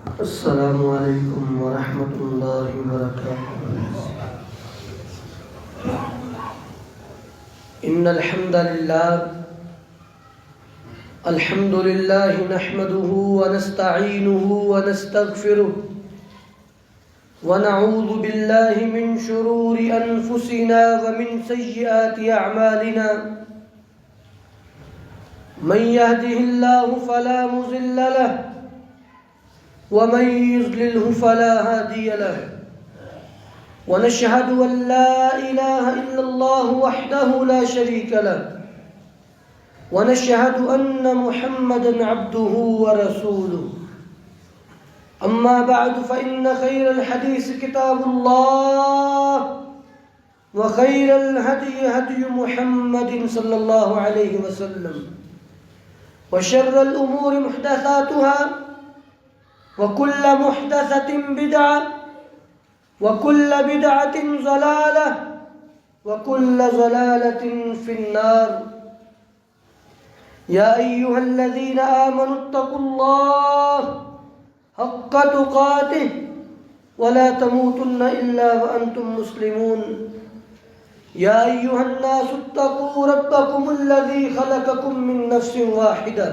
السلام علیکم ورحمۃ اللہ وبرکاتہ۔ ان الحمد للہ نحمده ونستعینه ونستغفره ونعوذ باللہ من شرور انفسنا ومن سیئات اعمالنا، من يهده الله فلا مضل له ومن يضلله فلا هادي له، ونشهد أن لا إله إلا الله وحده لا شريك له، ونشهد أن محمدا عبده ورسوله. أما بعد فإن خير الحديث كتاب الله، وخير الهدي هدي محمد صلى الله عليه وسلم، وشر الأمور محدثاتها، وكل محدثة بدعة، وكل بدعة ضلالة، وكل ضلالة في النار. يا أيها الذين آمنوا اتقوا الله حق تقاته ولا تموتن إلا وأنتم مسلمون. يا أيها الناس اتقوا ربكم الذي خلقكم من نفس واحدة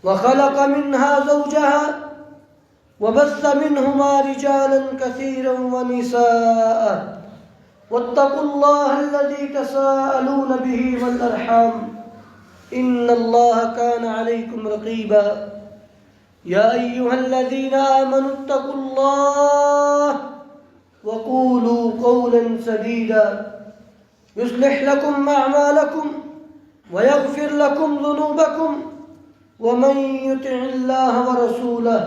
وخلق منها زوجها وبث منهما رجالا كثيرا ونساء، واتقوا الله الذي تساءلون به والأرحام إن الله كان عليكم رقيبا. يا أيها الذين آمنوا اتقوا الله وقولوا قولا سديدا يصلح لكم أعمالكم ويغفر لكم ذنوبكم، ومن يطع الله ورسوله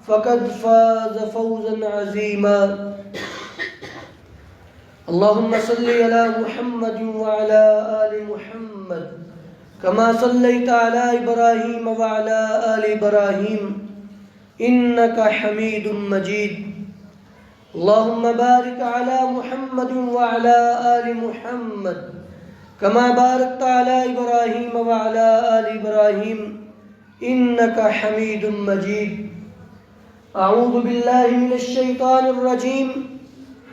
فقد فاز فوزا عظيما. اللهم صل على محمد وعلى آل محمد كما صليت على إبراهيم وعلى آل إبراهيم إنك حميد مجيد. اللهم بارك على محمد وعلى آل محمد كما باركت على إبراهيم وعلى آل إبراهيم إنك حميد مجيد. اعوذ باللہ من الشیطان الرجیم،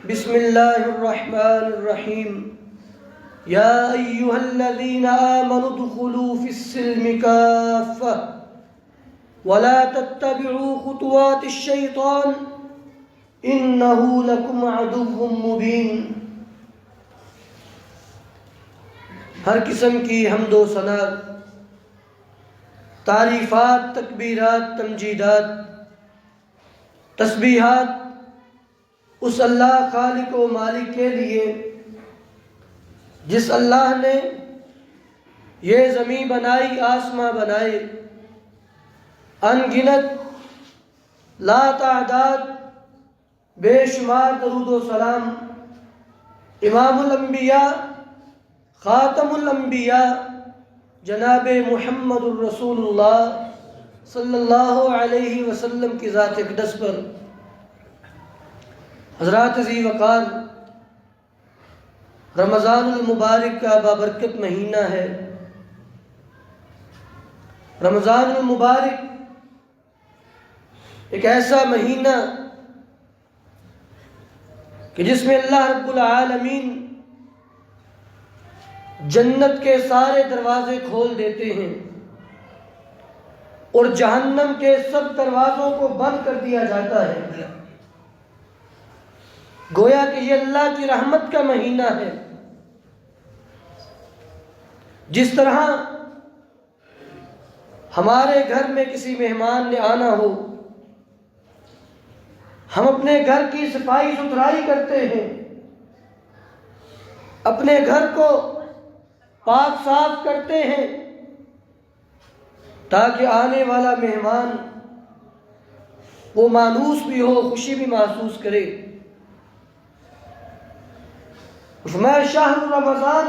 بسم اللہ الرحمن الرحیم. یا ایہا الذین آمنوا ادخلوا فی السلم کافہ ولا تتبعوا خطوات الشیطان انہ لکم عدو مبین. ہر قسم کی حمد و ثنا، تعریفات، تکبیرات، تمجیدات، تسبیحات اس اللہ خالق و مالک کے لیے جس اللہ نے یہ زمین بنائی، آسماں بنائے، ان گنت لا تعداد بے شمار درود و سلام امام الانبیاء خاتم الانبیاء جناب محمد الرسول اللہ صلی اللہ علیہ وسلم کی ذات اقدس پر. حضرات ذی وقار، رمضان المبارک کا بابرکت مہینہ ہے. رمضان المبارک ایک ایسا مہینہ کہ جس میں اللہ رب العالمین جنت کے سارے دروازے کھول دیتے ہیں اور جہنم کے سب دروازوں کو بند کر دیا جاتا ہے. گویا کہ یہ اللہ کی رحمت کا مہینہ ہے. جس طرح ہمارے گھر میں کسی مہمان نے آنا ہو، ہم اپنے گھر کی صفائی ستھرائی کرتے ہیں، اپنے گھر کو پاک صاف کرتے ہیں تاکہ آنے والا مہمان وہ مانوس بھی ہو، خوشی بھی محسوس کرے. فرمایا شہر رمضان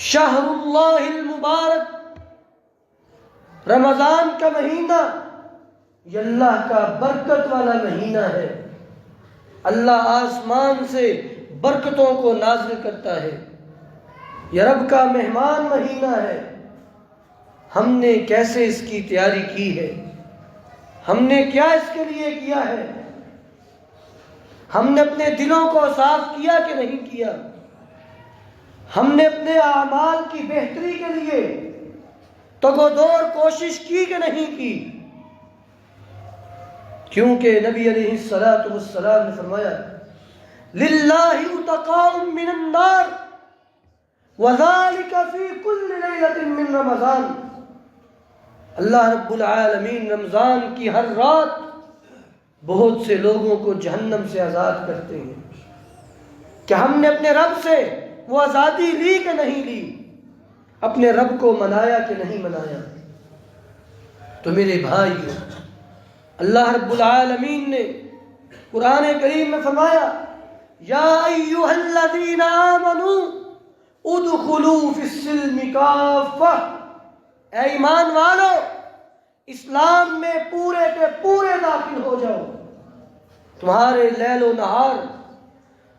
شہر اللہ المبارک، رمضان کا مہینہ یہ اللہ کا برکت والا مہینہ ہے. اللہ آسمان سے برکتوں کو نازل کرتا ہے. یہ رب کا مہمان مہینہ ہے. ہم نے کیسے اس کی تیاری کی ہے؟ ہم نے کیا اس کے لیے کیا ہے؟ ہم نے اپنے دلوں کو صاف کیا کہ نہیں کیا؟ ہم نے اپنے اعمال کی بہتری کے لیے تگودور کوشش کی کہ نہیں کی؟ کیونکہ نبی علیہ الصلوۃ والسلام نے فرمایا للہ اتقاء من النار وذلك فی کل لیلۃ من رمضان، اللہ رب العالمین رمضان کی ہر رات بہت سے لوگوں کو جہنم سے آزاد کرتے ہیں۔ کہ ہم نے اپنے رب سے وہ آزادی لی کہ نہیں لی؟ اپنے رب کو منایا کہ نہیں منایا؟ تو میرے بھائیو، اللہ رب العالمین نے قرآن کریم میں فرمایا یا ایھا الذین آمنوا ادخلوا فی السلم کافہ، اے ایمان والو اسلام میں پورے کے پورے داخل ہو جاؤ۔ تمہارے لیل و نہار،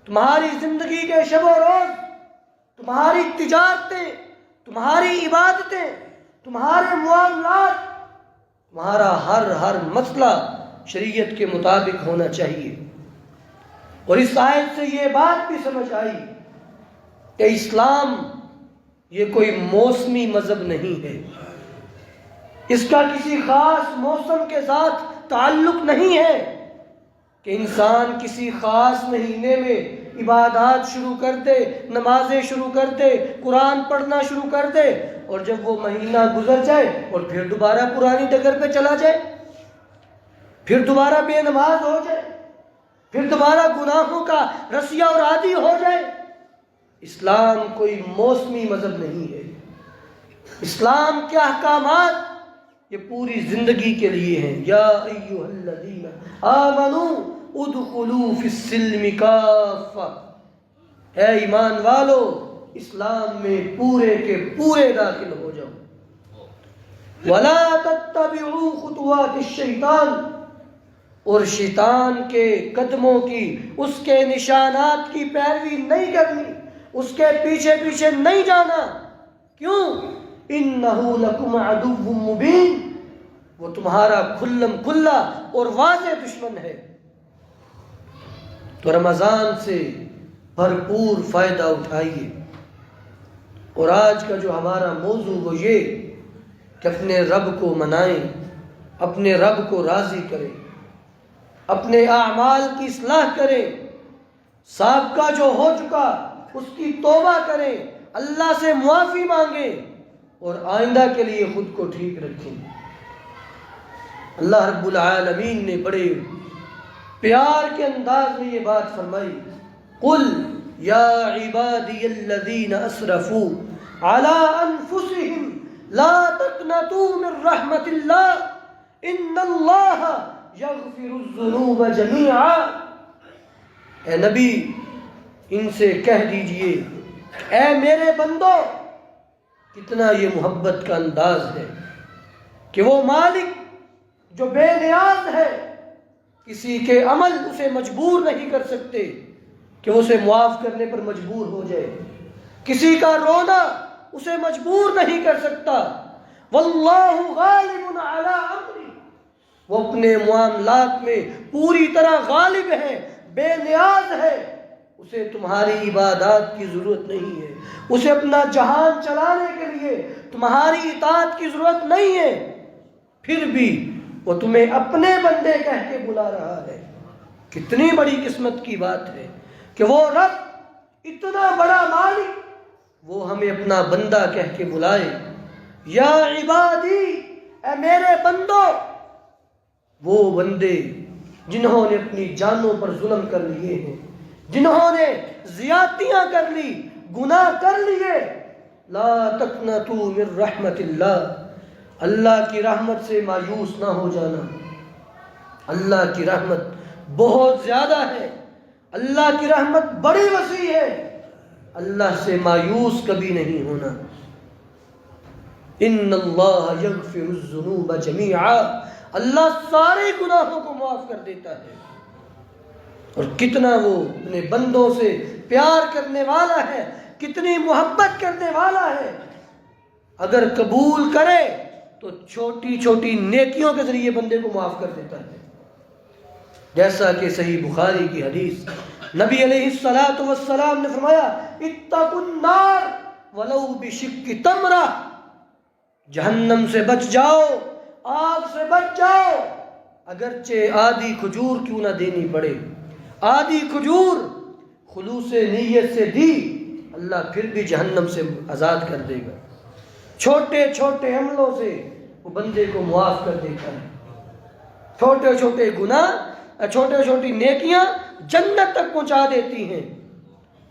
تمہاری زندگی کے شب و روز، تمہاری تجارتیں، تمہاری عبادتیں، تمہارے معاملات، تمہارا ہر مسئلہ شریعت کے مطابق ہونا چاہیے۔ اور اس آیت سے یہ بات بھی سمجھ آئی کہ اسلام یہ کوئی موسمی مذہب نہیں ہے، اس کا کسی خاص موسم کے ساتھ تعلق نہیں ہے کہ انسان کسی خاص مہینے میں عبادات شروع کر دے، نمازیں شروع کر دے، قرآن پڑھنا شروع کر دے، اور جب وہ مہینہ گزر جائے اور پھر دوبارہ پرانی ڈگر پہ چلا جائے، پھر دوبارہ بے نماز ہو جائے، پھر دوبارہ گناہوں کا رسیا اور عادی ہو جائے۔ اسلام کوئی موسمی مذہب نہیں ہے۔ اسلام کے احکامات یہ پوری زندگی کے لیے ہیں۔ یا ایھا الذین آمنوا ادخلوا فی السلم کافہ، اے ایمان والو اسلام میں پورے کے پورے داخل ہو جاؤ۔ ولا تتبعوا خطوات الشیطان، اور شیطان کے قدموں کی، اس کے نشانات کی پیروی نہیں کرنی، اس کے پیچھے پیچھے نہیں جانا۔ کیوں؟ انہ لکم عدو مبین، وہ تمہارا کھلم کھلا اور واضح دشمن ہے۔ تو رمضان سے بھرپور فائدہ اٹھائیے۔ اور آج کا جو ہمارا موضوع وہ یہ کہ اپنے رب کو منائیں، اپنے رب کو راضی کریں، اپنے اعمال کی اصلاح کریں، سابقہ جو ہو چکا اس کی توبہ کریں، اللہ سے معافی مانگیں، اور آئندہ کے لیے خود کو ٹھیک رکھیں۔ اللہ رب العالمین نے بڑے پیار کے انداز میں یہ بات فرمائی، قل یا عبادی الذین اسرفوا علی انفسہم لا تقنطوا من رحمت اللہ ان اللہ یغفر الذنوب جمیعا۔ اے نبی ان سے کہہ دیجئے اے میرے بندو، کتنا یہ محبت کا انداز ہے کہ وہ مالک جو بے نیاز ہے، کسی کے عمل اسے مجبور نہیں کر سکتے کہ اسے معاف کرنے پر مجبور ہو جائے، کسی کا رونا اسے مجبور نہیں کر سکتا۔ واللہ غالب علی امری، وہ اپنے معاملات میں پوری طرح غالب ہے، بے نیاز ہے، اسے تمہاری عبادات کی ضرورت نہیں ہے، اسے اپنا جہان چلانے کے لیے تمہاری اطاعت کی ضرورت نہیں ہے، پھر بھی وہ تمہیں اپنے بندے کہہ کے بلا رہا ہے۔ کتنی بڑی قسمت کی بات ہے کہ وہ رب اتنا بڑا مالک وہ ہمیں اپنا بندہ کہہ کے بلائے۔ یا عبادی، اے میرے بندو، وہ بندے جنہوں نے اپنی جانوں پر ظلم کر لیے ہیں، جنہوں نے زیادتیاں کر لی، گناہ کر لیے، لا تقنطوا من رحمت اللہ، اللہ کی رحمت سے مایوس نہ ہو جانا۔ اللہ کی رحمت بہت زیادہ ہے، اللہ کی رحمت بڑی وسیع ہے، اللہ سے مایوس کبھی نہیں ہونا۔ ان اللہ یغفر الذنوب جمیعا، اللہ سارے گناہوں کو معاف کر دیتا ہے۔ اور کتنا وہ اپنے بندوں سے پیار کرنے والا ہے، کتنی محبت کرنے والا ہے۔ اگر قبول کرے تو چھوٹی چھوٹی نیکیوں کے ذریعے بندے کو معاف کر دیتا ہے. جیسا کہ صحیح بخاری کی حدیث نبی علیہ الصلوۃ والسلام نے فرمایا اتقوا النار ولو بشق تمرہ، جہنم سے بچ جاؤ، آگ سے بچ جاؤ، اگرچہ آدھی کھجور کیوں نہ دینی پڑے. آدھی کھجور خلوص نیت سے دی اللہ پھر بھی جہنم سے آزاد کر دے گا. چھوٹے چھوٹے عملوں سے وہ بندے کو معاف کر دیتا ہے. چھوٹے چھوٹے گناہ، چھوٹے چھوٹی نیکیاں جنت تک پہنچا دیتی ہیں،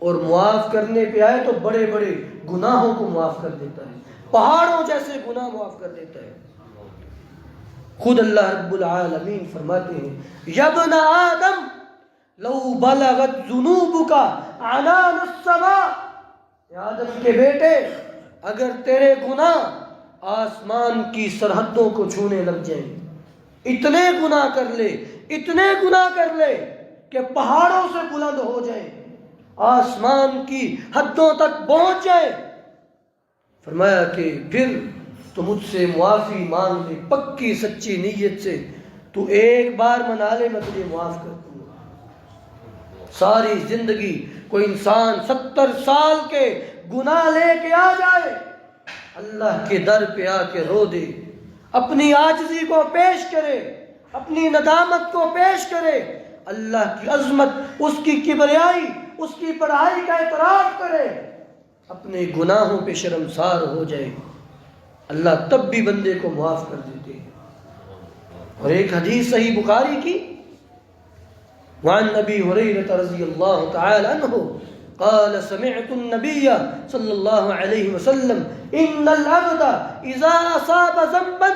اور معاف کرنے پہ آئے تو بڑے بڑے گناہوں کو معاف کر دیتا ہے، پہاڑوں جیسے گناہ معاف کر دیتا ہے. خود اللہ رب العالمین فرماتے ہیں یا ابن آدم لو بلغت ذنوبک عنان السماء، آدم کے بیٹے اگر تیرے گناہ آسمان کی سرحدوں کو چھونے لگ جائیں، اتنے گناہ کر لے، اتنے گناہ کر لے کہ پہاڑوں سے بلند ہو جائیں، آسمان کی حدوں تک پہنچ جائے، فرمایا کہ پھر تو مجھ سے معافی مانگ لے پکی سچی نیت سے، تو ایک بار منا لے میں تجھے معاف کر دوں گا. ساری زندگی کوئی انسان 70 سال کے گناہ لے کے آ جائے، اللہ کے در پہ آ کے رو دے، اپنی عاجزی کو پیش کرے، اپنی ندامت کو پیش کرے، اللہ کی عظمت، اس کی کبریائی، اس کی بڑائی کا اعتراف کرے، اپنے گناہوں پہ شرمسار ہو جائے، اللہ تب بھی بندے کو معاف کر دیتے ہیں. اور ایک حدیث صحیح بخاری کی وعن ابی ہریرہ رضی اللہ تعالی عنہ قال سمعت النبی صلی اللہ علیہ وسلم ان العبد اذا اصاب ذنبا،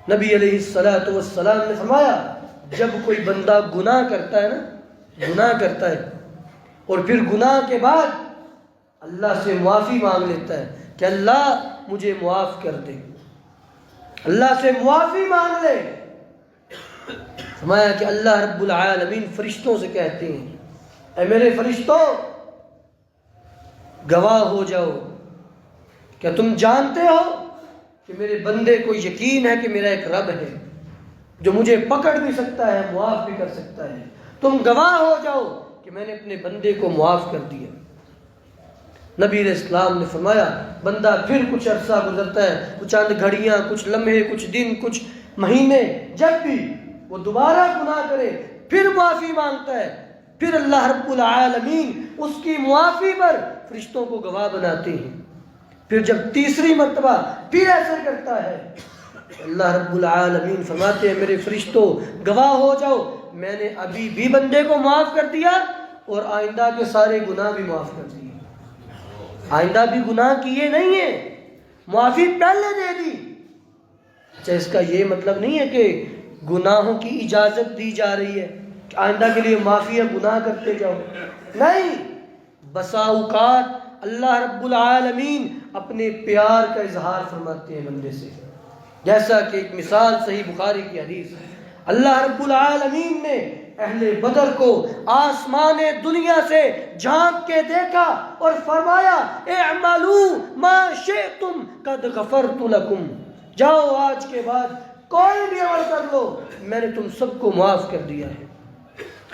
نبی علیہ السلام نے فرمایا جب کوئی بندہ گناہ کرتا ہے نا، گناہ کرتا ہے اور پھر گناہ کے بعد اللہ سے معافی مانگ لیتا ہے کہ اللہ مجھے معاف کر دے، اللہ سے معافی مانگ لے، فرمایا کہ اللہ رب العالمین فرشتوں سے کہتے ہیں اے میرے فرشتوں گواہ ہو جاؤ، کیا تم جانتے ہو کہ میرے بندے کو یقین ہے کہ میرا ایک رب ہے جو مجھے پکڑ بھی سکتا ہے، معاف بھی کر سکتا ہے، تم گواہ ہو جاؤ کہ میں نے اپنے بندے کو معاف کر دیا. نبی علیہ السلام نے فرمایا بندہ پھر کچھ عرصہ گزرتا ہے، کچھ چند گھڑیاں، کچھ لمحے، کچھ دن، کچھ مہینے، جب بھی وہ دوبارہ گناہ کرے پھر معافی مانگتا ہے، پھر اللہ رب العالمین اس کی معافی پر فرشتوں کو گواہ بناتے ہیں. پھر جب تیسری مرتبہ پھر ایسا کرتا ہے اللہ رب العالمین فرماتے ہیں میرے فرشتوں گواہ ہو جاؤ میں نے ابھی بھی بندے کو معاف کر دیا اور آئندہ کے سارے گناہ بھی معاف کر دیے. آئندہ بھی گناہ کیے نہیں ہیں، معافی پہلے دے دی. اچھا اس کا یہ مطلب نہیں ہے کہ گناہوں کی اجازت دی جا رہی ہے کہ آئندہ کے لیے معافی ہے گناہ کرتے جاؤ، نہیں. بسا اوقات اللہ رب العالمین اپنے پیار کا اظہار فرماتے ہیں بندے سے، جیسا کہ ایک مثال صحیح بخاری کی حدیث ہے. اللہ رب العالمین نے اہل بدر کو آسمان دنیا سے جھانک کے دیکھا اور فرمایا اعملوا ما شئتم قد غفرت لکم، جاؤ آج کے بعد کوئی بھی عمل کر لو میں نے تم سب کو معاف کر دیا ہے.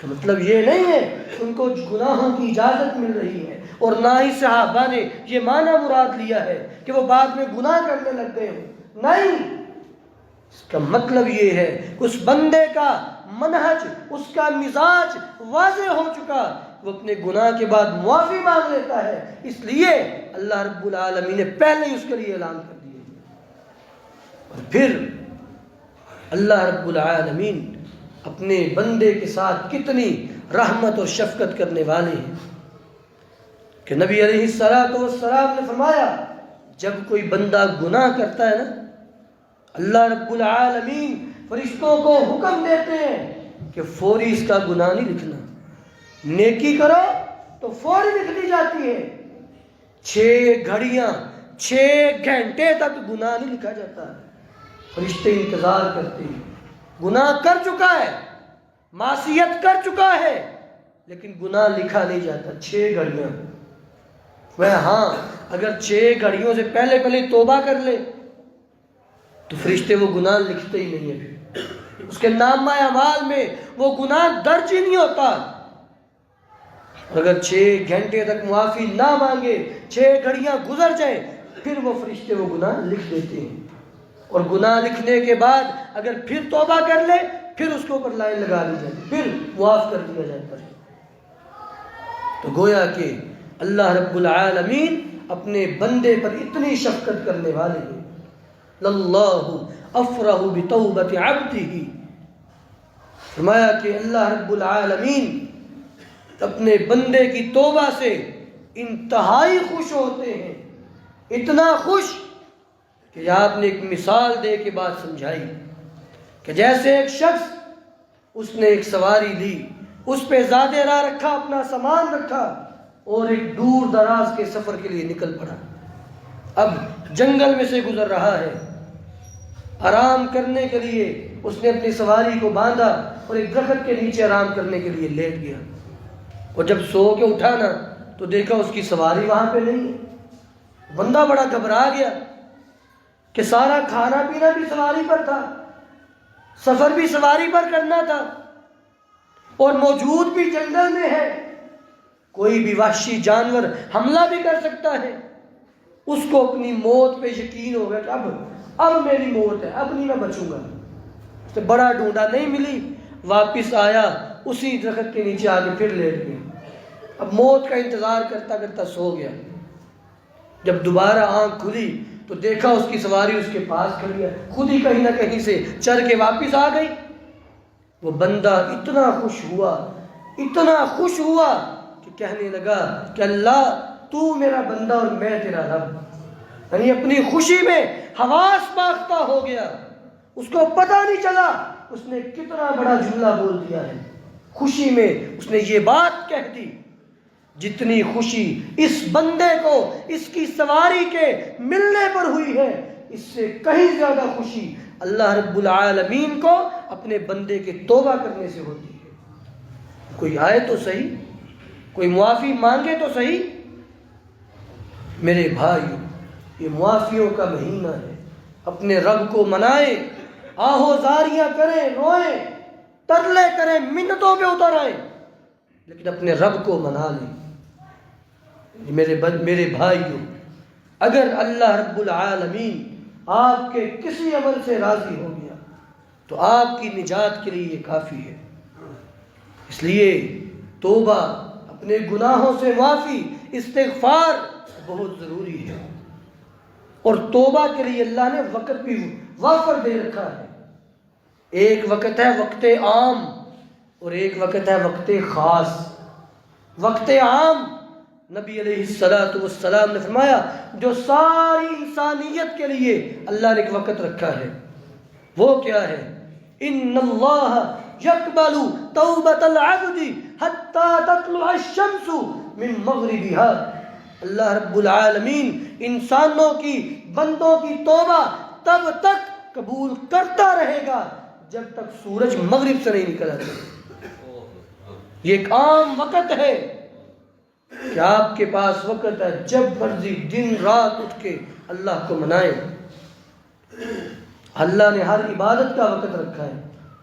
مطلب یہ نہیں ہے ان کو گناہوں کی اجازت مل رہی ہے، اور نہ ہی صحابہ نے یہ معنی مراد لیا ہے کہ وہ بعد میں گناہ کرنے لگ گئے ہوں، نہیں. اس کا مطلب یہ ہے کہ اس بندے کا منہج، اس کا مزاج واضح ہو چکا، وہ اپنے گناہ کے بعد معافی مانگ لیتا ہے، اس لیے اللہ رب العالمین نے پہلے ہی اس کے لیے اعلان کر دیا. اور پھر اللہ رب العالمین اپنے بندے کے ساتھ کتنی رحمت اور شفقت کرنے والے ہیں کہ نبی علیہ السلام نے فرمایا جب کوئی بندہ گناہ کرتا ہے نا، اللہ رب العالمین فرشتوں کو حکم دیتے ہیں کہ فوری اس کا گناہ نہیں لکھنا، نیکی کرو تو فوری لکھ دی جاتی ہے، 6 گھڑیاں 6 گھنٹے تک گناہ نہیں لکھا جاتا. فرشتے انتظار کرتے ہیں، گناہ کر چکا ہے، معصیت کر چکا ہے، لیکن گناہ لکھا نہیں جاتا. 6 گھڑیاں، وہ ہاں اگر 6 گھڑیوں سے پہلے توبہ کر لے تو فرشتے وہ گناہ لکھتے ہی نہیں ہیں، پھر اس کے نامہ اعمال میں وہ گناہ درج ہی نہیں ہوتا۔ اگر 6 گھنٹے تک معافی نہ مانگے، 6 گھڑیاں گزر جائیں، پھر وہ فرشتے وہ گناہ لکھ دیتے ہیں، اور گناہ لکھنے کے بعد اگر پھر توبہ کر لے، پھر اس کے اوپر لائن لگا دی جاتی، پھر معاف کر دیا جاتا ہے۔ تو گویا کہ اللہ رب العالمین اپنے بندے پر اتنی شفقت کرنے والے ہیں۔ للہ افرح بتوبۃ عبدہ، فرمایا کہ اللہ رب العالمین اپنے بندے کی توبہ سے انتہائی خوش ہوتے ہیں، اتنا خوش کہ آپ نے ایک مثال دے کے بات سمجھائی کہ جیسے ایک شخص اس نے ایک سواری لی، اس پہ زیادہ راہ رکھا، اپنا سامان رکھا اور ایک دور دراز کے سفر کے لیے نکل پڑا۔ اب جنگل میں سے گزر رہا ہے، آرام کرنے کے لیے اس نے اپنی سواری کو باندھا اور ایک درخت کے نیچے آرام کرنے کے لیے لیٹ گیا، اور جب سو کے اٹھا نا تو دیکھا اس کی سواری وہاں پہ نہیں ہے۔ بندہ بڑا گھبرا گیا کہ سارا کھانا پینا بھی سواری پر تھا، سفر بھی سواری پر کرنا تھا، اور موجود بھی جنگل میں ہے، کوئی بھی وحشی جانور حملہ بھی کر سکتا ہے۔ اس کو اپنی موت پہ یقین ہو گیا کہ اب میری موت ہے، اب نہیں میں بچوں گا۔ اس نے بڑا ڈھونڈا، نہیں ملی، واپس آیا، اسی درخت کے نیچے آ کے پھر لیٹ گیا۔ اب موت کا انتظار کرتا کرتا سو گیا۔ جب دوبارہ آنکھ کھلی تو دیکھا اس کی سواری اس کے پاس کھڑی ہے، خود ہی کہیں نہ کہیں سے چل کے واپس آ گئی۔ وہ بندہ اتنا خوش ہوا، اتنا خوش ہوا کہ کہنے لگا کہ اللہ تو میرا بندہ اور میں تیرا رب، یعنی اپنی خوشی میں حواس باختہ ہو گیا، اس کو پتہ نہیں چلا اس نے کتنا بڑا جملہ بول دیا ہے۔ خوشی میں اس نے یہ بات کہہ دی۔ جتنی خوشی اس بندے کو اس کی سواری کے ملنے پر ہوئی ہے، اس سے کہیں زیادہ خوشی اللہ رب العالمین کو اپنے بندے کے توبہ کرنے سے ہوتی ہے۔ کوئی آئے تو صحیح، کوئی معافی مانگے تو صحیح۔ میرے بھائیو، یہ معافیوں کا مہینہ ہے، اپنے رب کو منائیں، آہو زاریاں کریں، روئیں، ترلے کریں، منتوں پہ اتر آئیں، لیکن اپنے رب کو منا لیں۔ میرے بھائیو، اگر اللہ رب العالمین آپ کے کسی عمل سے راضی ہو گیا تو آپ کی نجات کے لیے یہ کافی ہے۔ اس لیے توبہ، اپنے گناہوں سے معافی، استغفار بہت ضروری ہے، اور توبہ کے لیے اللہ نے وقت بھی وافر دے رکھا ہے۔ ایک وقت ہے وقت عام، اور ایک وقت ہے وقت خاص۔ وقت عام نبی علیہ السلام نے فرمایا جو ساری انسانیت کے لیے اللہ نے ایک وقت رکھا ہے، وہ کیا ہے؟ ان اللہ یقبل توبۃ العبد حتی تطلع الشمس من مغربها۔ اللہ رب العالمین انسانوں کی، بندوں کی توبہ تب تک قبول کرتا رہے گا جب تک سورج مغرب سے نہیں نکل آتا۔ یہ ایک عام وقت ہے کہ آپ کے پاس وقت ہے، جب مرضی دن رات اٹھ کے اللہ کو منائیں۔ اللہ نے ہر عبادت کا وقت رکھا ہے،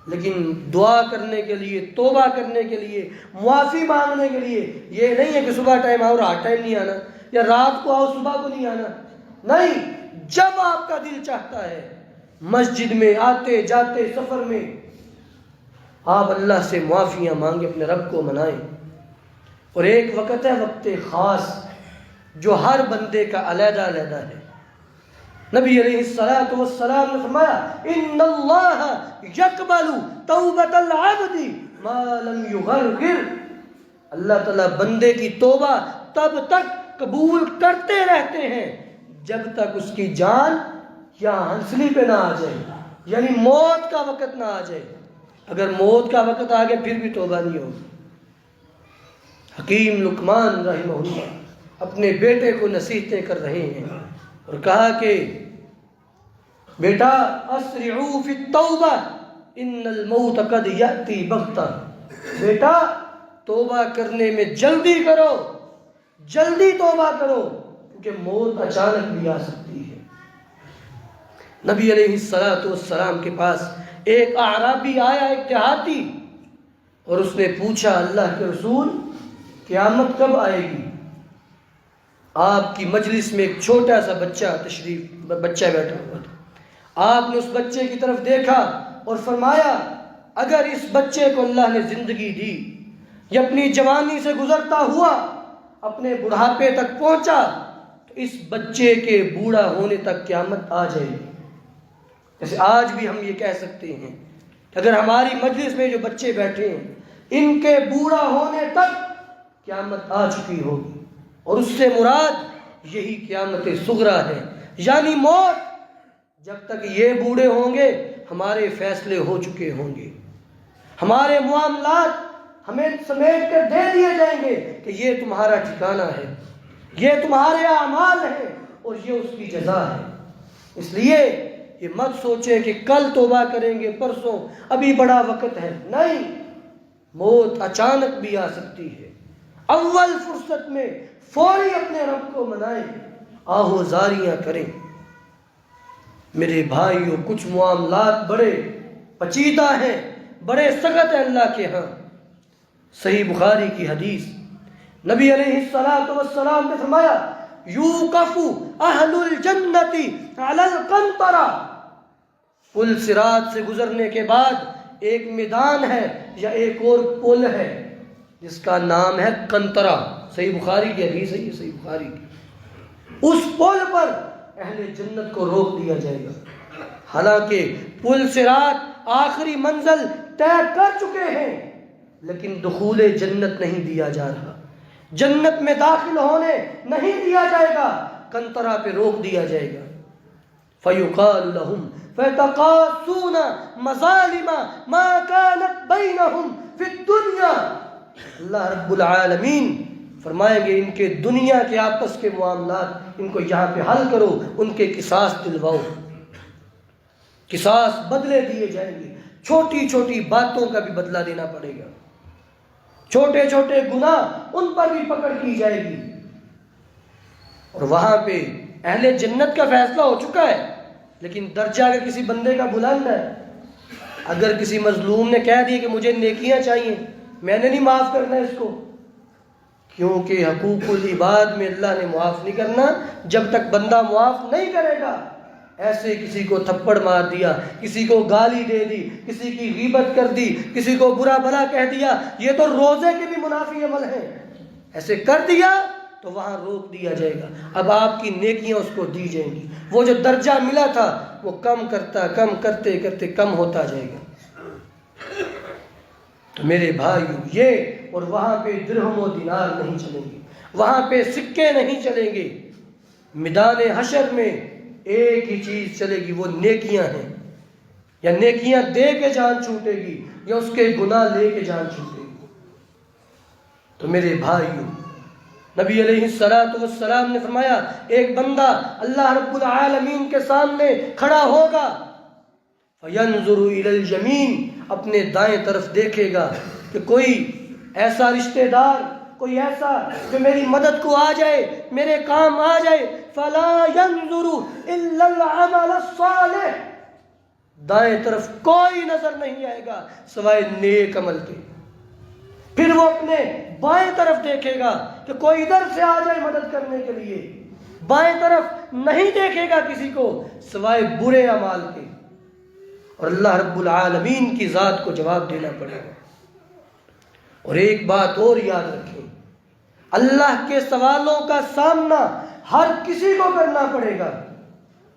لیکن دعا کرنے کے لیے، توبہ کرنے کے لیے، معافی مانگنے کے لیے یہ نہیں ہے کہ صبح ٹائم آؤ رات ٹائم نہیں آنا، یا رات کو آؤ صبح کو نہیں آنا۔ نہیں، جب آپ کا دل چاہتا ہے، مسجد میں آتے جاتے سفر میں آپ اللہ سے معافیاں مانگیں، اپنے رب کو منائیں۔ اور ایک وقت ہے وقت خاص، جو ہر بندے کا علیحدہ علیحدہ ہے۔ نبی علیہ السلام نے فرمایا ان اللہ یقبل توبۃ العبد ما لم یغرغر۔ اللہ تعالیٰ بندے کی توبہ تب تک قبول کرتے رہتے ہیں جب تک اس کی جان یا ہنسلی پہ نہ آ جائے، یعنی موت کا وقت نہ آ جائے۔ اگر موت کا وقت آ گیا پھر بھی توبہ نہیں ہوگی۔ حکیم لقمان رحمہ اللہ اپنے بیٹے کو نصیحتیں کر رہے ہیں اور کہا کہ بیٹا اسرعوا فی التوبہ ان الموت قد یأتی بغتہ۔ بیٹا توبہ کرنے میں جلدی کرو، جلدی توبہ کرو، کیونکہ موت اچانک بھی آ سکتی ہے۔ نبی علیہ السلام کے پاس ایک اعرابی آیا، ایک دیہاتی، اور اس نے پوچھا اللہ کے رسول قیامت کب آئے گی؟ آپ کی مجلس میں ایک چھوٹا سا بچہ بیٹھا ہوا تھا۔ آپ نے اس بچے کی طرف دیکھا اور فرمایا اگر اس بچے کو اللہ نے زندگی دی، یہ اپنی جوانی سے گزرتا ہوا اپنے بڑھاپے تک پہنچا، تو اس بچے کے بوڑھا ہونے تک قیامت آ جائے گی۔ جیسے آج بھی ہم یہ کہہ سکتے ہیں کہ اگر ہماری مجلس میں جو بچے بیٹھے ہیں ان کے بوڑھا ہونے تک قیامت آ چکی ہوگی، اور اس سے مراد یہی قیامت صغریٰ ہے، یعنی موت۔ جب تک یہ بوڑھے ہوں گے ہمارے فیصلے ہو چکے ہوں گے، ہمارے معاملات ہمیں سمیٹ کر دے دیے جائیں گے کہ یہ تمہارا ٹھکانہ ہے، یہ تمہارے اعمال ہیں اور یہ اس کی جزا ہے۔ اس لیے یہ مت سوچیں کہ کل توبہ کریں گے، پرسوں، ابھی بڑا وقت ہے، نہیں، موت اچانک بھی آ سکتی ہے۔ اول فرصت میں فوری اپنے رب کو منائیں، آہوزاریاں کریں۔ میرے بھائیوں، کچھ معاملات بڑے پیچیدہ ہیں، بڑے سخت ہیں اللہ کے ہاں۔ صحیح بخاری کی حدیث، نبی علیہ السلام نے فرمایا یوقف اہل الجنت علی القنطرہ، پل صراط سے گزرنے کے بعد ایک میدان ہے یا ایک اور پل ہے جس کا نام ہے قنطرہ۔ صحیح بخاری کی حدیث ہے یہ، صحیح بخاری کی۔ اس پل پر اہل جنت کو روک دیا جائے گا، حالانکہ پل صراط آخری منزل طے کر چکے ہیں، لیکن دخول جنت نہیں دیا جا رہا، جنت میں داخل ہونے نہیں دیا جائے گا، قنطرہ پہ روک دیا جائے گا۔ فَيُقَالُ لَهُمْ فَيَتَقَاسُونَ مَظَالِمَ مَا كَانَتْ بَيْنَهُمْ فِي الدُّنْيَا، اللہ رب العالمین فرمائیں گے ان کے دنیا کے آپس کے معاملات ان کو یہاں پہ حل کرو، ان کے قصاص دلواؤ، قصاص بدلے دیے جائیں گے۔ چھوٹی چھوٹی باتوں کا بھی بدلہ دینا پڑے گا، چھوٹے چھوٹے گناہ ان پر بھی پکڑ کی جائے گی۔ اور وہاں پہ اہل جنت کا فیصلہ ہو چکا ہے، لیکن درجہ اگر کسی بندے کا بلند ہے، اگر کسی مظلوم نے کہہ دیا کہ مجھے نیکیاں چاہیے، میں نے نہیں معاف کرنا اس کو، کیونکہ حقوق العباد میں اللہ نے معاف نہیں کرنا جب تک بندہ معاف نہیں کرے گا۔ ایسے کسی کو تھپڑ مار دیا، کسی کو گالی دے دی، کسی کی غیبت کر دی، کسی کو برا بھلا کہہ دیا، یہ تو روزے کے بھی منافی عمل ہیں، ایسے کر دیا تو وہاں روک دیا جائے گا، اب آپ کی نیکیاں اس کو دی جائیں گی، وہ جو درجہ ملا تھا وہ کم کرتے کرتے کم ہوتا جائے گا۔ تو میرے بھائیو، یہ اور وہاں پہ درہم و دینار نہیں چلیں گے، وہاں پہ سکے نہیں چلیں گے، میدان حشر میں ایک ہی چیز چلے گی، وہ نیکیاں ہیں، یا نیکیاں دے کے جان چھوٹے گی یا اس کے گناہ لے کے جان چھوٹے گی۔ تو میرے بھائیو، نبی علیہ السلام نے فرمایا ایک بندہ اللہ رب العالمین کے سامنے کھڑا ہوگا، فَيَنظُرُ إِلَى الْيَمِينِ، اپنے دائیں طرف دیکھے گا کہ کوئی ایسا رشتہ دار، کوئی ایسا جو میری مدد کو آ جائے، میرے کام آ جائے، فَلَا يَنظُرُ إِلَّا الْعَمَلَ الصَّالِحِ، دائیں طرف کوئی نظر نہیں آئے گا سوائے نیک عمل کے۔ پھر وہ اپنے بائیں طرف دیکھے گا کہ کوئی ادھر سے آ جائے مدد کرنے کے لیے، بائیں طرف نہیں دیکھے گا کسی کو سوائے برے اعمال کے، اور اللہ رب العالمین کی ذات کو جواب دینا پڑے گا۔ اور ایک بات اور یاد رکھیں، اللہ کے سوالوں کا سامنا ہر کسی کو کرنا پڑے گا،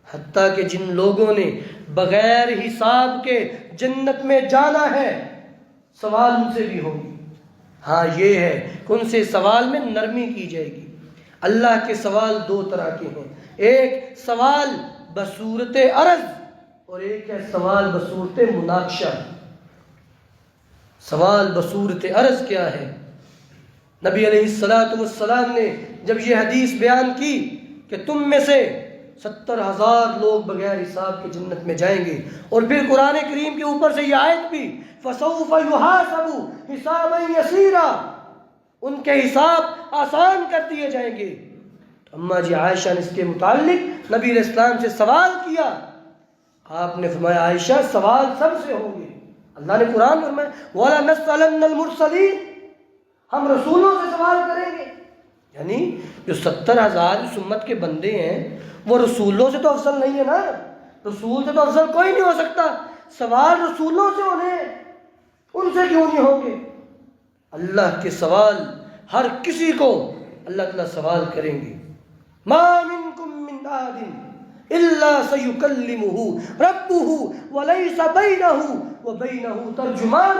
حتیٰ کہ جن لوگوں نے بغیر حساب کے جنت میں جانا ہے سوال ان سے بھی ہوں گے۔ ہاں یہ ہے کہ ان سے سوال میں نرمی کی جائے گی۔ اللہ کے سوال دو طرح کے ہیں، ایک سوال بصورت عرض اور ایک ہے سوال بصورت مناقشہ۔ سوال بصورت عرض کیا ہے؟ نبی علیہ السلام نے جب یہ حدیث بیان کی کہ تم میں سے 70,000 لوگ بغیر حساب کے جنت میں جائیں گے، اور پھر قرآن کریم کے اوپر سے یہ آیت بھی فَسَوْفَ يُحَاسَبُ حِسَابًا يَسِيرًا، ان کے حساب آسان کر دیے جائیں گے۔ تو اماں جی عائشہ نے اس کے متعلق نبی علیہ السلام سے سوال کیا آپ نے فرمایا عائشہ سوال سب سے ہوں گے. اللہ نے قرآن فرمایا وَلَنَسْأَلَنَّ الْمُرْسَلِينَ، ہم رسولوں سے سوال کریں گے. یعنی جو 70,000 اس امت کے بندے ہیں وہ رسولوں سے تو افضل نہیں ہے نا. رسول سے تو افضل کوئی نہیں ہو سکتا. سوال رسولوں سے ہونے ہیں، ان سے کیوں نہیں ہوں گے؟ اللہ کے سوال ہر کسی کو اللہ تعالیٰ سوال کریں گے. ما منکم من احد الا سیکلمہ ربہ ولیس بینہ وبینہ ترجمان.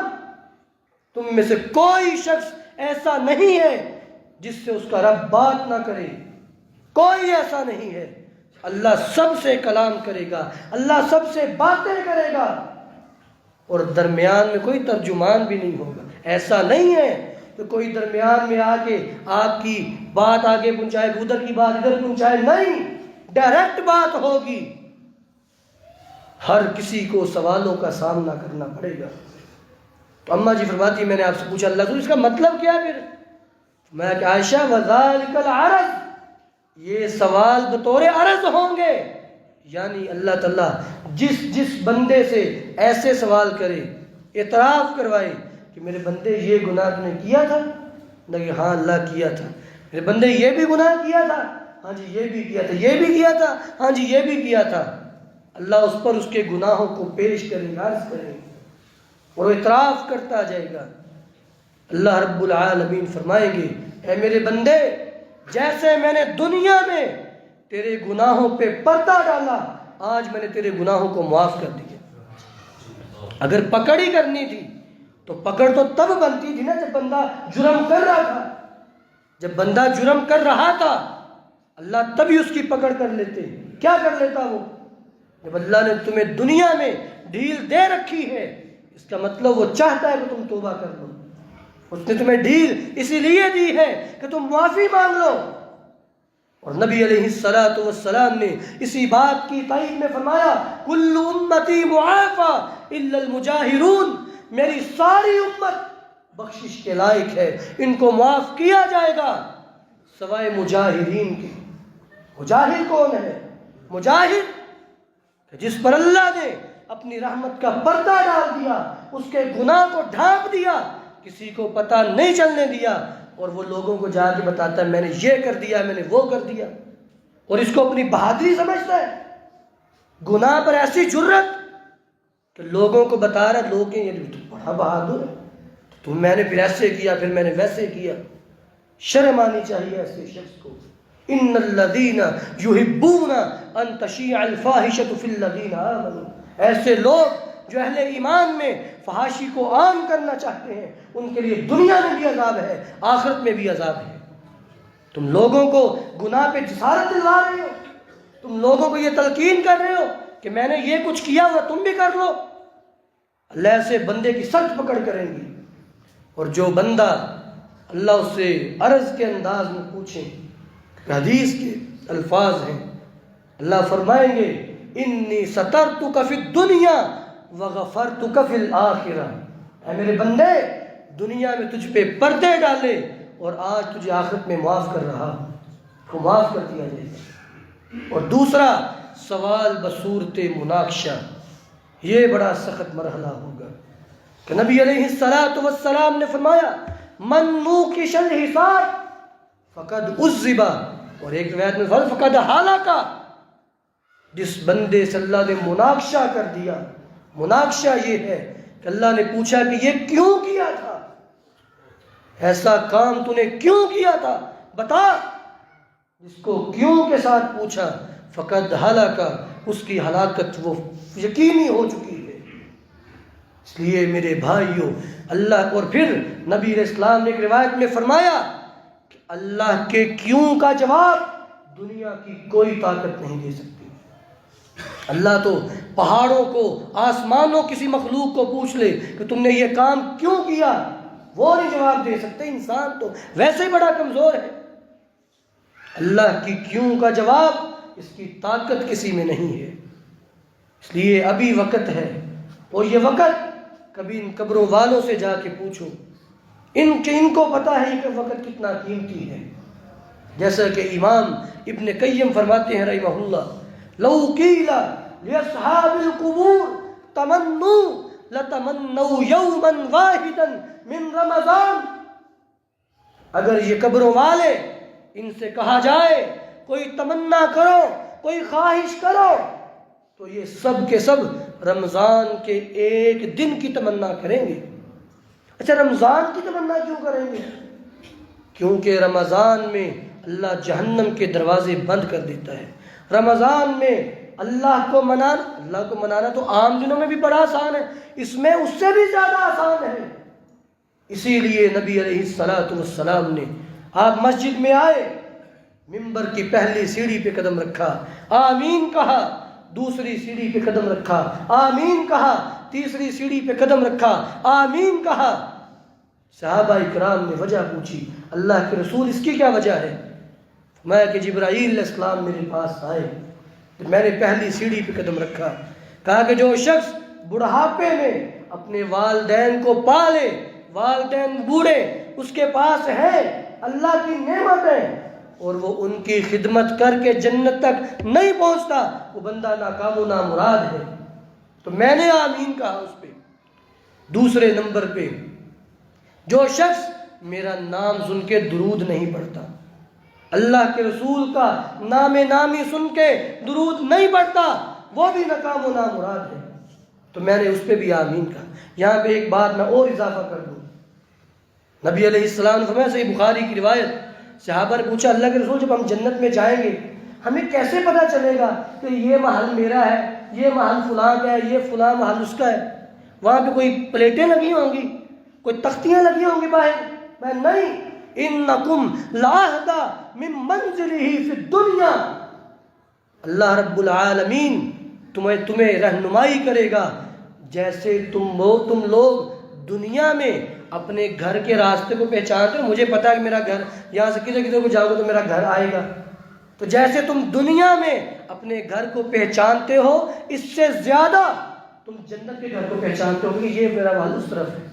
تم میں سے کوئی شخص ایسا نہیں ہے جس سے اس کا رب بات نہ کرے. کوئی ایسا نہیں ہے. اللہ سب سے کلام کرے گا، اللہ سب سے باتیں کرے گا، اور درمیان میں کوئی ترجمان بھی نہیں ہوگا. ایسا نہیں ہے کہ کوئی درمیان میں آگے آپ کی بات آگے پہنچائے، ادھر کی بات ادھر پہنچائے. نہیں، ڈائریکٹ بات ہوگی. ہر کسی کو سوالوں کا سامنا کرنا پڑے گا. تو اماں جی فرماتی میں نے آپ سے پوچھا اللہ تو اس کا مطلب کیا پھر؟ میں کہ عائشہ وذالک العرض، یہ سوال بطور عرض ہوں گے. یعنی اللہ تعالیٰ جس بندے سے ایسے سوال کرے، اعتراف کروائے کہ میرے بندے یہ گناہ تم نے کیا تھا نہ، کہ ہاں اللہ کیا تھا. میرے بندے یہ بھی گناہ کیا تھا، ہاں جی یہ بھی کیا تھا، یہ بھی کیا تھا، ہاں جی یہ بھی کیا تھا. اللہ اس پر اس کے گناہوں کو پیش کرے گا، عرض کرے گا اور وہ اعتراف کرتا جائے گا. اللہ رب العالمین فرمائیں گے اے میرے بندے، جیسے میں نے دنیا میں تیرے گناہوں پہ پردہ ڈالا، آج میں نے تیرے گناہوں کو معاف کر دیا. اگر پکڑ ہی کرنی تھی تو پکڑ تو تب بنتی تھی نا جب بندہ جرم کر رہا تھا. جب بندہ جرم کر رہا تھا اللہ تبھی اس کی پکڑ کر لیتے. کیا کر لیتا وہ؟ جب اللہ نے تمہیں دنیا میں ڈھیل دے رکھی ہے، اس کا مطلب وہ چاہتا ہے کہ تم توبہ کر لو. اس نے تمہیں ڈھیل اسی لیے دی ہے کہ تم معافی مانگ لو. اور نبی علیہ السلام نے اسی بات کی تائید میں فرمایا کل امتی معافی الا المجاہرون، میری ساری امت بخشش کے لائق ہے، ان کو معاف کیا جائے گا سوائے مجاہرین کے. مجاہر کون ہے؟ مجاہر جس پر اللہ نے اپنی رحمت کا پردہ ڈال دیا، اس کے گناہ کو ڈھانپ دیا، کسی کو پتہ نہیں چلنے دیا، اور وہ لوگوں کو جا کے بتاتا ہے میں نے یہ کر دیا، میں نے وہ کر دیا، اور اس کو اپنی بہادری سمجھتا ہے. گناہ پر ایسی جرت کہ لوگوں کو بتا رہا، لوگ یہ تو بڑا بہادر ہے، تو میں نے پھر ایسے کیا، پھر میں نے ویسے کیا. شرم آنی چاہیے ایسے شخص کو. ان الذین یحبون ان تشیع الفاحشۃ فی الذین آمنوا، ایسے لوگ جو اہل ایمان میں فحاشی کو عام کرنا چاہتے ہیں، ان کے لیے دنیا میں بھی عذاب ہے، آخرت میں بھی عذاب ہے. تم لوگوں کو گناہ پہ جسارت دلوا رہے ہو، تم لوگوں کو یہ تلقین کر رہے ہو کہ میں نے یہ کچھ کیا ہوا تم بھی کر لو. اللہ ایسے بندے کی سخت پکڑ کریں گے. اور جو بندہ اللہ اس سے عرض کے انداز میں پوچھیں، حدیث کے الفاظ ہیں، اللہ فرمائیں گے انی سترتک فی الدنیا وغفرتک فی الآخرہ. اے میرے بندے، دنیا میں تجھ پہ پردے ڈالے اور آج تجھے آخرت میں معاف کر رہا، کو معاف کر دیا جائے گا. اور دوسرا سوال بصورت مناقشہ، یہ بڑا سخت مرحلہ ہوگا کہ نبی علیہ السلام نے فرمایا من نوقش الحساب فقد عذب، اور ایک روایت میں فقد ہلاک. جس بندے سے اللہ نے مناقشہ کر دیا، مناقشہ یہ ہے کہ اللہ نے پوچھا کہ یہ کیوں کیا تھا، ایسا کام تو نے کیوں کیا تھا بتا. جس کو کیوں کے ساتھ پوچھا فقد ہلاک، اس کی ہلاکت وہ یقینی ہو چکی ہے. اس لیے میرے بھائیوں اللہ، اور پھر نبی علیہ السلام نے ایک روایت میں فرمایا کہ اللہ کے کیوں کا جواب دنیا کی کوئی طاقت نہیں دے سکتی. اللہ تو پہاڑوں کو، آسمانوں، کسی مخلوق کو پوچھ لے کہ تم نے یہ کام کیوں کیا، وہ نہیں جواب دے سکتے. انسان تو ویسے ہی بڑا کمزور ہے. اللہ کی کیوں کا جواب اس کی طاقت کسی میں نہیں ہے. اس لیے ابھی وقت ہے، اور یہ وقت کبھی ان قبروں والوں سے جا کے پوچھو، ان کو پتہ ہے کہ وقت کتنا قیمتی ہے. جیسا کہ امام ابن قیم فرماتے ہیں رحمہ اللہ لو قیل لأصحاب القبور تمنوا لتمنوا یوما واحدا من رمضان. اگر یہ قبروں والے ان سے کہا جائے کوئی تمنا کرو، کوئی خواہش کرو، تو یہ سب کے سب رمضان کے ایک دن کی تمنا کریں گے. اچھا رمضان کی تمنا کیوں کریں گے؟ کیونکہ رمضان میں اللہ جہنم کے دروازے بند کر دیتا ہے. رمضان میں اللہ کو منانا تو عام دنوں میں بھی بڑا آسان ہے، اس میں اس سے بھی زیادہ آسان ہے. اسی لیے نبی علیہ الصلوۃ والسلام نے آپ مسجد میں آئے، منبر کی پہلی سیڑھی پہ قدم رکھا، آمین کہا، دوسری سیڑھی پہ قدم رکھا، آمین کہا، تیسری سیڑھی پہ قدم رکھا، آمین کہا. صحابہ اکرام نے وجہ پوچھی، اللہ کے رسول اس کی کیا وجہ ہے؟ میں کہ جبرائیل علیہ السلام میرے پاس آئے، میں نے پہلی سیڑھی پہ قدم رکھا، کہا کہ جو شخص بڑھاپے میں اپنے والدین کو پالے، والدین بوڑھے اس کے پاس ہے اللہ کی نعمتیں، اور وہ ان کی خدمت کر کے جنت تک نہیں پہنچتا، وہ بندہ ناکام و نامراد ہے. تو میں نے آمین کہا اس پہ. دوسرے نمبر پہ جو شخص میرا نام سن کے درود نہیں پڑھتا، اللہ کے رسول کا نام نامی سن کے درود نہیں پڑھتا، وہ بھی ناکام و نامراد ہے. تو میں نے اس پہ بھی آمین کہا. یہاں پہ ایک بات میں اور اضافہ کر دوں. نبی علیہ السلام نے فرمایا، صحیح بخاری کی روایت، صحابہ نے پوچھا اللہ کے رسول جب ہم جنت میں جائیں گے ہمیں کیسے پتہ چلے گا کہ یہ محل میرا ہے، یہ محل فلاں کا ہے، یہ فلاں محل اس کا ہے؟ وہاں پہ کوئی پلیٹیں لگی ہوں گی، کوئی تختیاں لگی ہوں گی باہر؟ میں نہیں، انکم لاہدا من منزلہ فی الدنیا، اللہ رب العالمین تمہیں رہنمائی کرے گا جیسے تم لوگ دنیا میں اپنے گھر کے راستے کو پہچانتے ہو. مجھے پتا ہے کہ میرا گھر یہاں سے کدھر کو جاؤ گے تو میرا گھر آئے گا. تو جیسے تم دنیا میں اپنے گھر کو پہچانتے ہو، اس سے زیادہ تم جنت کے گھر کو پہچانتے ہو کہ یہ میرا محل اس طرف ہے.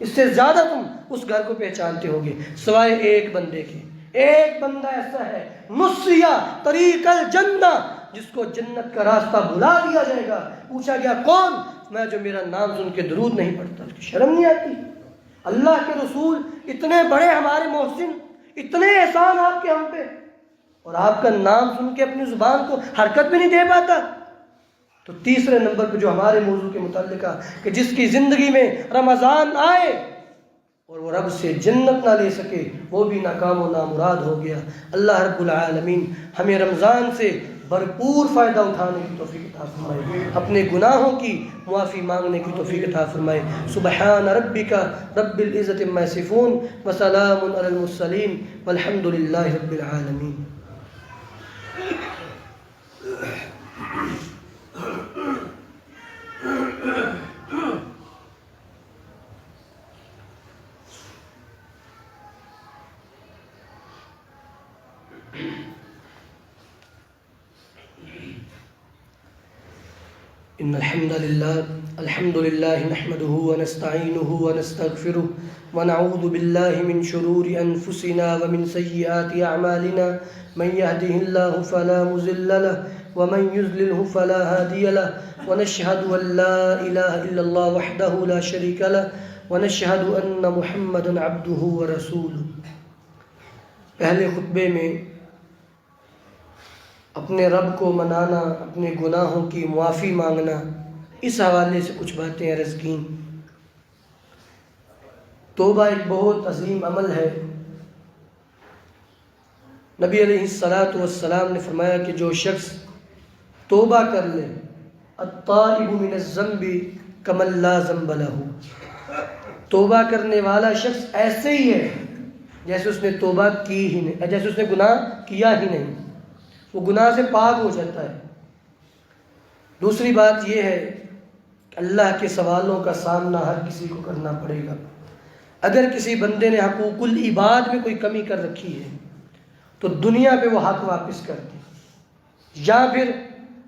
اس سے زیادہ تم اس گھر کو پہچانتے ہوگے، سوائے ایک بندے کے. ایک بندہ ایسا ہے نسیا طریق الجنہ، جس کو جنت کا راستہ بھلا دیا جائے گا. پوچھا گیا کون؟ میں جو میرا نام سن کے درود نہیں پڑھتا. اس کی شرم نہیں آتی؟ اللہ کے رسول اتنے بڑے ہمارے محسن، اتنے احسان آپ کے ہم پہ، اور آپ کا نام سن کے اپنی زبان کو حرکت بھی نہیں دے پاتا. تو تیسرے نمبر پہ جو ہمارے موضوع کے متعلق کہ جس کی زندگی میں رمضان آئے اور وہ رب سے جنت نہ لے سکے، وہ بھی ناکام و نامراد ہو گیا. اللہ رب العالمین ہمیں رمضان سے بھرپور فائدہ اٹھانے کی توفیق عطا فرمائے، اپنے گناہوں کی معافی مانگنے کی توفیق عطا فرمائے. سبحان ربک رب العزت عما یصفون وسلام علی المرسلین والحمد للہ رب العالمین. ان الحمد لله نحمده ونستعينه ونستغفره ونعوذ بالله من شرور انفسنا ومن سيئات اعمالنا، من يهده الله فلا مضل له ومن يضلل فلا هادي له، ونشهد ان لا اله الا الله وحده لا شريك له، ونشهد ان محمدا عبده ورسوله. پہلے خطبے میں اپنے رب کو منانا، اپنے گناہوں کی معافی مانگنا، اس حوالے سے کچھ باتیں عرض کیں. توبہ ایک بہت عظیم عمل ہے. نبی علیہ الصلوۃ والسلام نے فرمایا کہ جو شخص توبہ کر لے، التائب من الذنب کمن لا ذنب لہ، توبہ کرنے والا شخص ایسے ہی ہے جیسے اس نے توبہ کی ہی نہیں، جیسے اس نے گناہ کیا ہی نہیں، وہ گناہ سے پاک ہو جاتا ہے. دوسری بات یہ ہے کہ اللہ کے سوالوں کا سامنا ہر کسی کو کرنا پڑے گا. اگر کسی بندے نے حقوق العباد میں کوئی کمی کر رکھی ہے تو دنیا پہ وہ حق واپس کر دے، یا پھر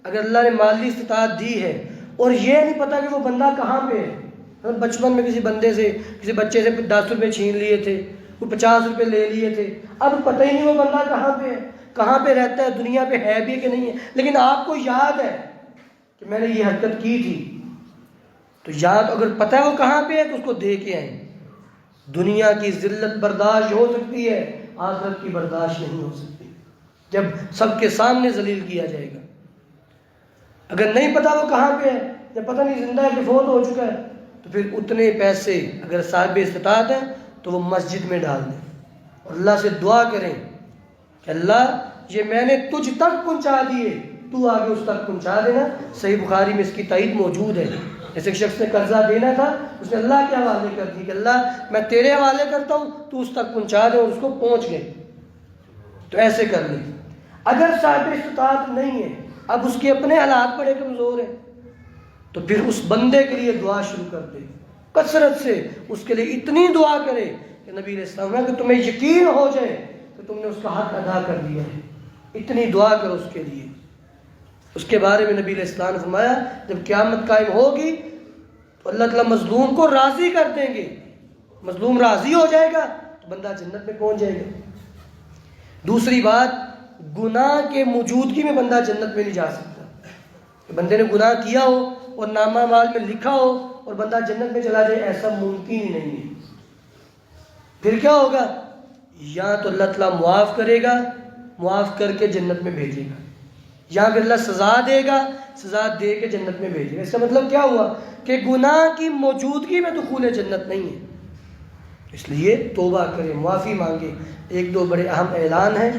اگر اللہ نے مالی استطاعت دی ہے اور یہ نہیں پتا کہ وہ بندہ کہاں پہ ہے، بچپن میں کسی بندے سے کسی بچے سے 10 روپے چھین لیے تھے، وہ 50 روپے لے لیے تھے، اب پتہ ہی نہیں وہ بندہ کہاں پہ ہے، کہاں پہ رہتا ہے، دنیا پہ ہے بھی کہ نہیں ہے، لیکن آپ کو یاد ہے کہ میں نے یہ حرکت کی تھی، تو یا تو اگر پتہ ہے وہ کہاں پہ ہے تو اس کو دے کے آئیں۔ دنیا کی ذلت برداشت ہو سکتی ہے، آخرت کی برداشت نہیں ہو سکتی، جب سب کے سامنے ذلیل کیا جائے گا۔ اگر نہیں پتہ وہ کہاں پہ ہے، جب پتہ نہیں زندہ ہے کہ فوت ہو چکا ہے، تو پھر اتنے پیسے اگر صاحب استطاعت ہے تو وہ مسجد میں ڈال دیں اور اللہ سے دعا کریں کہ اللہ یہ میں نے تجھ تک پہنچا دیے، تو آگے اس تک پہنچا دینا۔ صحیح بخاری میں اس کی تائید موجود ہے۔ جیسے ایک شخص نے قرضہ دینا تھا، اس نے اللہ کے حوالے کر دی کہ اللہ میں تیرے حوالے کرتا ہوں، تو اس تک پہنچا دے، اور اس کو پہنچ گئے۔ تو ایسے کر لیں۔ اگر صاحب استطاعت نہیں ہے، اب اس کے اپنے حالات بڑے کمزور ہیں، تو پھر اس بندے کے لیے دعا شروع کر دے، کثرت سے اس کے لیے اتنی دعا کرے کہ نبی علیہ السلام نے کہ تمہیں یقین ہو جائے کہ تم نے اس کا حق ادا کر دیا ہے، اتنی دعا کرو اس کے لیے۔ اس کے بارے میں نبی علیہ السلام نے فرمایا جب قیامت قائم ہوگی تو اللہ تعالیٰ مظلوم کو راضی کر دیں گے، مظلوم راضی ہو جائے گا تو بندہ جنت میں پہنچ جائے گا۔ دوسری بات، گناہ کے موجودگی میں بندہ جنت میں نہیں جا سکتا۔ کہ بندے نے گناہ کیا ہو اور نامہ اعمال میں لکھا ہو اور بندہ جنت میں چلا جائے، ایسا ممکن ہی نہیں ہے۔ پھر کیا ہوگا؟ یا تو اللہ تعالیٰ معاف کرے گا، معاف کر کے جنت میں بھیجے گا، یا پھر اللہ سزا دے گا، سزا دے کے جنت میں بھیجے گا۔ اس کا مطلب کیا ہوا کہ گناہ کی موجودگی میں دخول جنت نہیں ہے۔ اس لیے توبہ کریں، معافی مانگیں۔ ایک دو بڑے اہم اعلان ہیں۔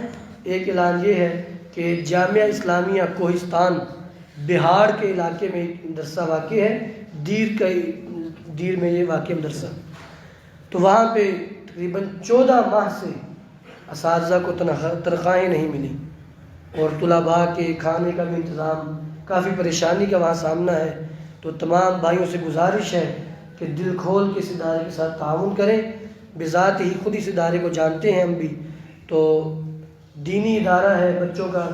ایک اعلان یہ ہے کہ جامعہ اسلامیہ کوہستان بہار کے علاقے میں ایک مدرسہ واقع ہے، دیر میں یہ واقع مدرسہ، تو وہاں پہ تقریباً 14 ماہ سے اساتذہ کو تنخواہیں نہیں ملی، اور طلباء کے کھانے کا بھی انتظام، کافی پریشانی کا وہاں سامنا ہے۔ تو تمام بھائیوں سے گزارش ہے کہ دل کھول کے اس ادارے کے ساتھ تعاون کریں۔ بذات ہی خود اس ادارے کو جانتے ہیں ہم بھی، تو دینی ادارہ ہے بچوں کا،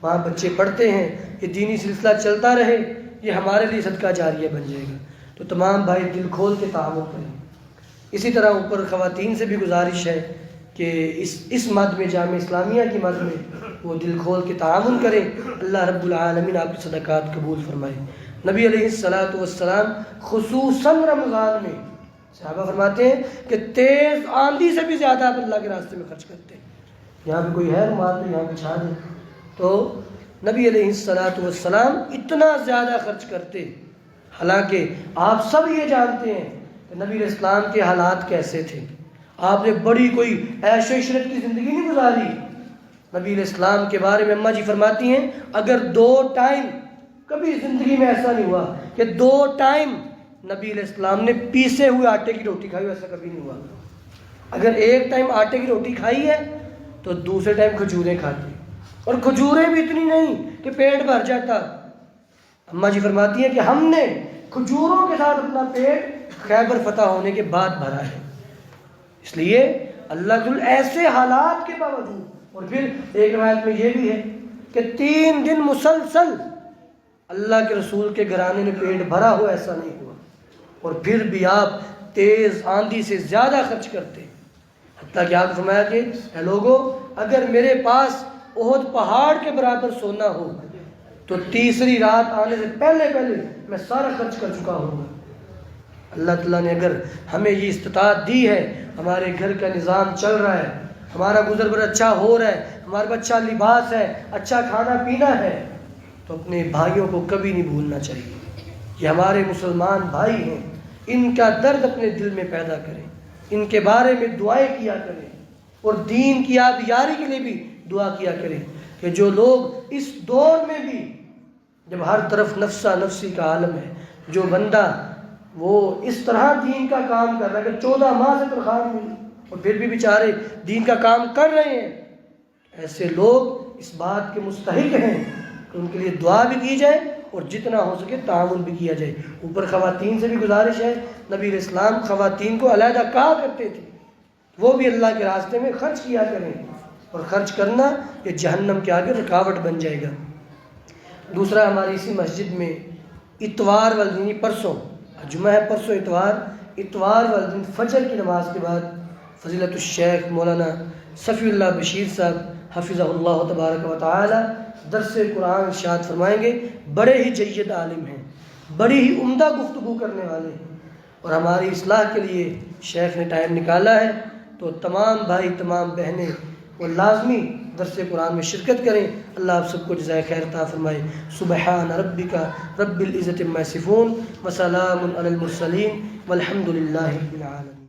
وہاں بچے پڑھتے ہیں، یہ دینی سلسلہ چلتا رہے، یہ ہمارے لیے صدقہ جاریہ بن جائے گا۔ تو تمام بھائی دل کھول کے تعاون کریں۔ اسی طرح اوپر خواتین سے بھی گزارش ہے کہ اس مد میں، جامعہ اسلامیہ کی مد میں وہ دل کھول کے تعاون کریں۔ اللہ رب العالمین آپ کی صدقات قبول فرمائے۔ نبی علیہ السلام خصوصاً رمضان میں صحابہ فرماتے ہیں کہ تیز آندھی سے بھی زیادہ آپ اللہ کے راستے میں خرچ کرتے ہیں۔ یہاں پہ کوئی ہے رومال تو یہاں پہ چھا دیں۔ تو نبی علیہ السلام اتنا زیادہ خرچ کرتے، حالانکہ آپ سب یہ جانتے ہیں کہ نبی علیہ السلام کے حالات کیسے تھے۔ آپ نے بڑی کوئی عیش و عشرت کی زندگی نہیں گزاری۔ نبی علیہ السلام کے بارے میں اماں جی فرماتی ہیں اگر 2 ٹائم، کبھی زندگی میں ایسا نہیں ہوا کہ 2 ٹائم نبی علیہ السلام نے پیسے ہوئے آٹے کی روٹی کھائی، ایسا کبھی نہیں ہوا۔ اگر ایک ٹائم آٹے کی روٹی کھائی ہے تو دوسرے ٹائم کھجوریں کھاتے، اور کھجوریں بھی اتنی نہیں کہ پیٹ بھر جاتا۔ اماں جی فرماتی ہیں کہ ہم نے کھجوروں کے ساتھ اپنا پیٹ خیبر فتح ہونے کے بعد بھرا ہے۔ اس لیے اللہ تعالیٰ ایسے حالات کے باوجود، اور پھر ایک روایت میں یہ بھی ہے کہ 3 دن مسلسل اللہ کے رسول کے گھرانے میں پیٹ بھرا ہوا، ایسا نہیں ہوا، اور پھر بھی آپ تیز آندھی سے زیادہ خرچ کرتے، حتیٰ کہ آپ فرمایا کہ اے لوگو اگر میرے پاس احد پہاڑ کے برابر سونا ہو تو تیسری رات آنے سے پہلے میں سارا خرچ کر چکا ہوں گا۔ اللہ تعالیٰ نے اگر ہمیں یہ استطاعت دی ہے، ہمارے گھر کا نظام چل رہا ہے، ہمارا گزر بسر اچھا ہو رہا ہے، ہمارے پاس اچھا لباس ہے، اچھا کھانا پینا ہے، تو اپنے بھائیوں کو کبھی نہیں بھولنا چاہیے۔ یہ ہمارے مسلمان بھائی ہیں، ان کا درد اپنے دل میں پیدا کریں، ان کے بارے میں دعائیں کیا کریں، اور دین کی آبیاری کے لیے بھی دعا کیا کریں کہ جو لوگ اس دور میں بھی جب ہر طرف نفسا نفسی کا عالم ہے، جو بندہ وہ اس طرح دین کا کام کر رہا ہے کہ 14 ماہ سے تنخواہ ملی اور پھر بھی بیچارے دین کا کام کر رہے ہیں، ایسے لوگ اس بات کے مستحق ہیں کہ ان کے لیے دعا بھی کی جائے اور جتنا ہو سکے تعاون بھی کیا جائے۔ اوپر خواتین سے بھی گزارش ہے، نبی علیہ السلام خواتین کو علیحدہ کہا کرتے تھے وہ بھی اللہ کے راستے میں خرچ کیا کریں، اور خرچ کرنا یہ جہنم کے آگے رکاوٹ بن جائے گا۔ دوسرا، ہماری اسی مسجد میں اتوار والدین، پرسوں جمعہ ہے، پرسوں اتوار والدین فجر کی نماز کے بعد فضیلت الشیخ مولانا صفی اللہ بشیر صاحب حفظہ اللہ تبارک و تعالی درس قرآن ارشاد فرمائیں گے، بڑے ہی جید عالم ہیں، بڑی ہی عمدہ گفتگو کرنے والے ہیں، اور ہماری اصلاح کے لیے شیخ نے ٹائم نکالا ہے، تو تمام بھائی تمام بہنیں وہ لازمی درس قرآن میں شرکت کریں۔ اللہ آپ سب کو جزائے خیر عطا فرمائے۔ سبحان ربک رب العزت عما یصفون وسلام علی المرسلین والحمد للہ رب العالمین۔